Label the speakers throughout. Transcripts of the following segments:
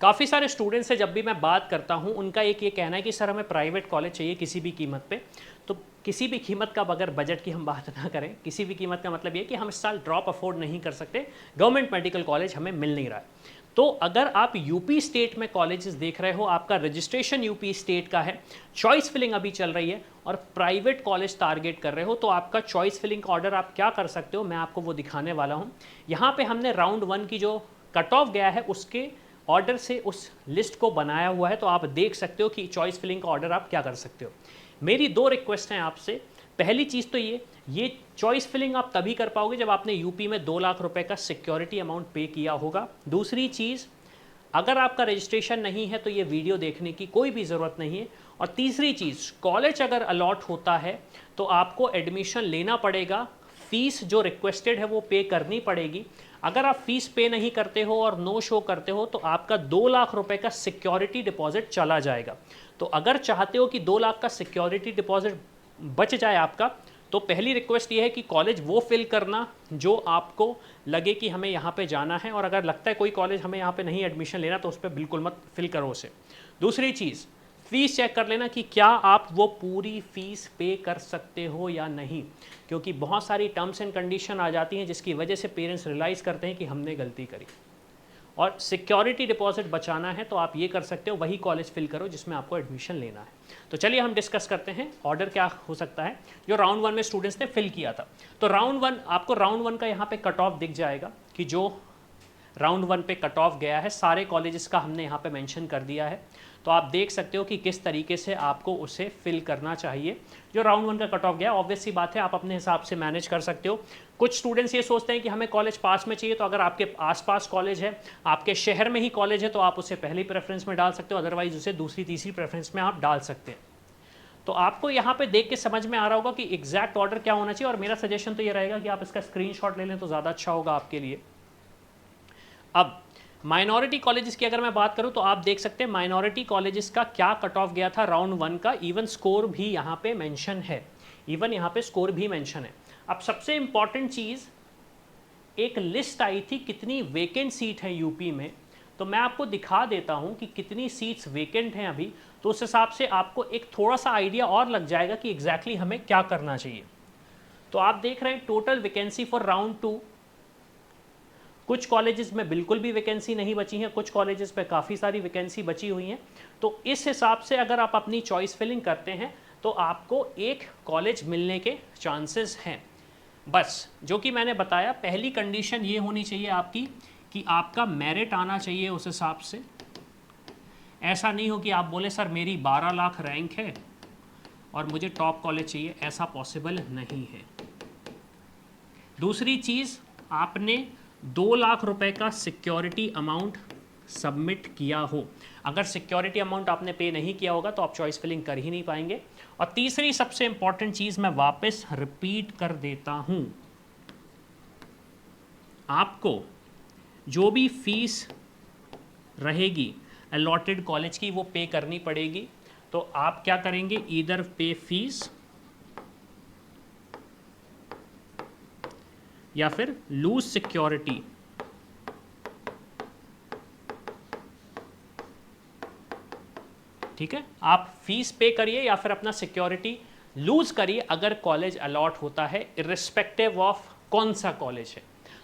Speaker 1: काफ़ी सारे स्टूडेंट्स से जब भी मैं बात करता हूँ उनका एक ये कहना है कि सर हमें प्राइवेट कॉलेज चाहिए किसी भी कीमत पे। तो किसी भी कीमत का, अगर बजट की हम बात ना करें, किसी भी कीमत का मतलब ये कि हम इस साल ड्रॉप अफोर्ड नहीं कर सकते, गवर्नमेंट मेडिकल कॉलेज हमें मिल नहीं रहा है। तो अगर आप यूपी स्टेट में कॉलेजेस देख रहे हो, आपका रजिस्ट्रेशन यूपी स्टेट का है, चॉइस फिलिंग अभी चल रही है और प्राइवेट कॉलेज टारगेट कर रहे हो, तो आपका चॉइस फिलिंग का ऑर्डर आप क्या कर सकते हो, मैं आपको वो दिखाने वाला हूँ। यहाँ पे हमने राउंड 1 की जो कट ऑफ गया है उसके ऑर्डर से उस लिस्ट को बनाया हुआ है, तो आप देख सकते हो कि चॉइस फिलिंग का ऑर्डर आप क्या कर सकते हो। मेरी 2 रिक्वेस्ट हैं आपसे। पहली चीज़ तो ये चॉइस फिलिंग आप तभी कर पाओगे जब आपने यूपी में 2 लाख रुपए का सिक्योरिटी अमाउंट पे किया होगा। दूसरी चीज़, अगर आपका रजिस्ट्रेशन नहीं है तो ये वीडियो देखने की कोई भी ज़रूरत नहीं है। और तीसरी चीज़, कॉलेज अगर अलॉट होता है तो आपको एडमिशन लेना पड़ेगा, फीस जो रिक्वेस्टेड है वो पे करनी पड़ेगी। अगर आप फीस पे नहीं करते हो और नो शो करते हो तो आपका 2 लाख रुपए का सिक्योरिटी डिपॉजिट चला जाएगा। तो अगर चाहते हो कि 2 लाख का सिक्योरिटी डिपॉजिट बच जाए आपका, तो पहली रिक्वेस्ट ये है कि कॉलेज वो फिल करना जो आपको लगे कि हमें यहाँ पे जाना है, और अगर लगता है कोई कॉलेज हमें यहाँ पे नहीं एडमिशन लेना तो उस पर बिल्कुल मत फिल करो उसे। दूसरी चीज़, फीस चेक कर लेना कि क्या आप वो पूरी फीस पे कर सकते हो या नहीं, क्योंकि बहुत सारी टर्म्स एंड कंडीशन आ जाती हैं जिसकी वजह से पेरेंट्स रियलाइज़ करते हैं कि हमने गलती करी। और सिक्योरिटी डिपॉजिट बचाना है तो आप ये कर सकते हो, वही कॉलेज फिल करो जिसमें आपको एडमिशन लेना है। तो चलिए हम डिस्कस करते हैं ऑर्डर क्या हो सकता है जो राउंड 1 में स्टूडेंट्स ने फिल किया था। तो राउंड 1, आपको राउंड 1 का यहाँ पे कट ऑफ दिख जाएगा कि जो राउंड 1 पे कट ऑफ गया है, सारे कॉलेजेस का हमने यहाँ पे मेंशन कर दिया है। तो आप देख सकते हो कि किस तरीके से आपको उसे फिल करना चाहिए। जो राउंड 1 का कट ऑफ गया, ऑब्वियस सी बात है, आप अपने हिसाब से मैनेज कर सकते हो। कुछ स्टूडेंट्स ये सोचते हैं कि हमें कॉलेज पास में चाहिए, तो अगर आपके आसपास कॉलेज है, आपके शहर में ही कॉलेज है, तो आप उसे पहली प्रेफरेंस में डाल सकते हो, अदरवाइज उसे दूसरी तीसरी प्रेफरेंस में आप डाल सकते हैं। तो आपको यहाँ पे देख के समझ में आ रहा होगा कि एग्जैक्ट ऑर्डर क्या होना चाहिए, और मेरा सजेशन तो ये रहेगा कि आप इसका स्क्रीनशॉट ले लें तो ज़्यादा अच्छा होगा आपके लिए। अब माइनॉरिटी कॉलेजेस की अगर मैं बात करूं तो आप देख सकते हैं माइनॉरिटी कॉलेजेस का क्या कट ऑफ गया था राउंड 1 का। इवन स्कोर भी यहाँ पे मेंशन है, इवन यहाँ पे स्कोर भी मेंशन है। अब सबसे इंपॉर्टेंट चीज़, एक लिस्ट आई थी कितनी वेकेंट सीट है यूपी में, तो मैं आपको दिखा देता हूँ कि कितनी सीट्स वेकेंट हैं अभी, तो उस हिसाब से आपको एक थोड़ा सा आइडिया और लग जाएगा कि एग्जैक्टली हमें क्या करना चाहिए। तो आप देख रहे हैं टोटल वैकेंसी फॉर राउंड 2। कुछ कॉलेजेस में बिल्कुल भी वैकेंसी नहीं बची हैं, कुछ कॉलेजेस पे काफ़ी सारी वैकेंसी बची हुई हैं। तो इस हिसाब से अगर आप अपनी चॉइस फिलिंग करते हैं तो आपको एक कॉलेज मिलने के चांसेस हैं। बस जो कि मैंने बताया, पहली कंडीशन ये होनी चाहिए आपकी कि आपका मेरिट आना चाहिए उस हिसाब से। ऐसा नहीं हो कि आप बोले सर मेरी 12 लाख रैंक है और मुझे टॉप कॉलेज चाहिए, ऐसा पॉसिबल नहीं है। दूसरी चीज़, आपने 2 लाख रुपए का सिक्योरिटी अमाउंट सबमिट किया हो। अगर सिक्योरिटी अमाउंट आपने पे नहीं किया होगा तो आप चॉइस फिलिंग कर ही नहीं पाएंगे। और तीसरी सबसे इंपॉर्टेंट चीज़ मैं वापस रिपीट कर देता हूँ, आपको जो भी फीस रहेगी अलॉटेड कॉलेज की वो पे करनी पड़ेगी। तो आप क्या करेंगे, ईदर पे फीस या फिर लूज सिक्योरिटी। ठीक है, आप फीस पे करिए या फिर अपना सिक्योरिटी लूज करिए अगर कॉलेज अलॉट होता है, इर्रिस्पेक्टिव ऑफ कौन सा कॉलेज है।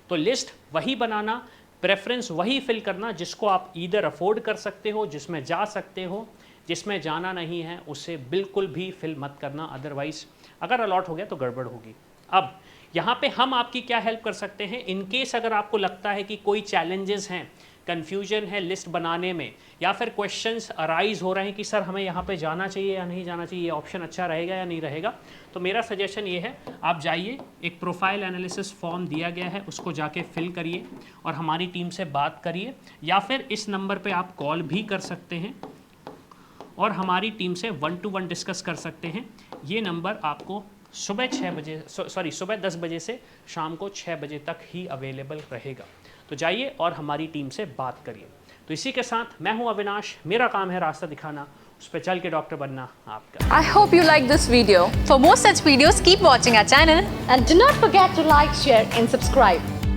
Speaker 1: तो लिस्ट वही बनाना, प्रेफरेंस वही फिल करना जिसको आप ईदर अफोर्ड कर सकते हो, जिसमें जा सकते हो। जिसमें जाना नहीं है उसे बिल्कुल भी फिल मत करना, अदरवाइज अगर अलॉट हो गया तो गड़बड़ होगी। अब यहाँ पे हम आपकी क्या हेल्प कर सकते हैं, इन केस अगर आपको लगता है कि कोई चैलेंजेस हैं, कन्फ्यूजन है लिस्ट बनाने में, या फिर क्वेश्चंस अराइज हो रहे हैं कि सर हमें यहाँ पे जाना चाहिए या नहीं जाना चाहिए, ये ऑप्शन अच्छा रहेगा या नहीं रहेगा, तो मेरा सजेशन ये है आप जाइए, एक प्रोफाइल एनालिसिस फॉर्म दिया गया है उसको जाके फिल करिए और हमारी टीम से बात करिए, या फिर इस नंबर पर आप कॉल भी कर सकते हैं और हमारी टीम से 1-to-1 डिस्कस कर सकते हैं। ये नंबर आपको सुबह 10 बजे से शाम को 6 बजे तक ही अवेलेबल रहेगा। तो जाइए और हमारी टीम से बात करिए। तो इसी के साथ मैं हूं अविनाश, मेरा काम है रास्ता दिखाना, उस पर चल के डॉक्टर बनना आपका।
Speaker 2: I hope you like this video. For more such videos, keep watching our channel
Speaker 3: and do not forget to like, share and subscribe.